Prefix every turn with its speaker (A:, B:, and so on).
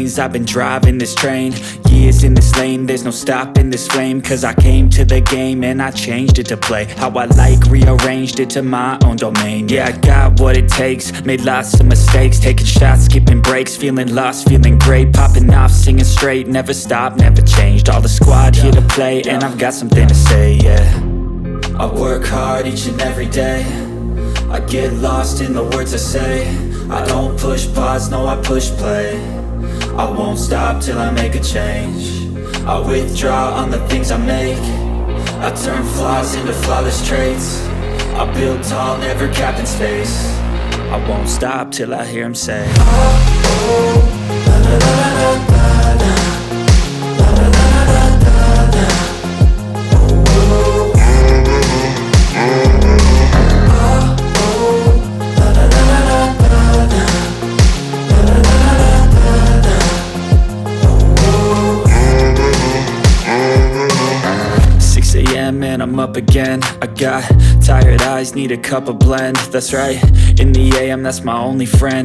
A: lanes, I've been driving this train. Years in this lane, there's no stopping this flame. Cause I came to the game and I changed it to play how I like, rearranged it to my own domain. Yeah, I got what it takes, made lots of mistakes, taking shots, skipping breaks, feeling lost, feeling great, popping off, singing straight, never stopped, never changed. All the squad here to play, and I've got something to say, yeah. I work hard each and every day, I get lost in the words I say. I don't push pause, no, I push play. I won't stop till I make a change. I withdraw on the things I make. I turn flaws into flawless traits. I build tall, never capped in space. I won't stop till I hear him say, oh, oh, la la la la la la, la la la la la la, oh, oh, and I'm up again. I got tired eyes, need a cup of blend. That's right, in the AM, that's my only friend.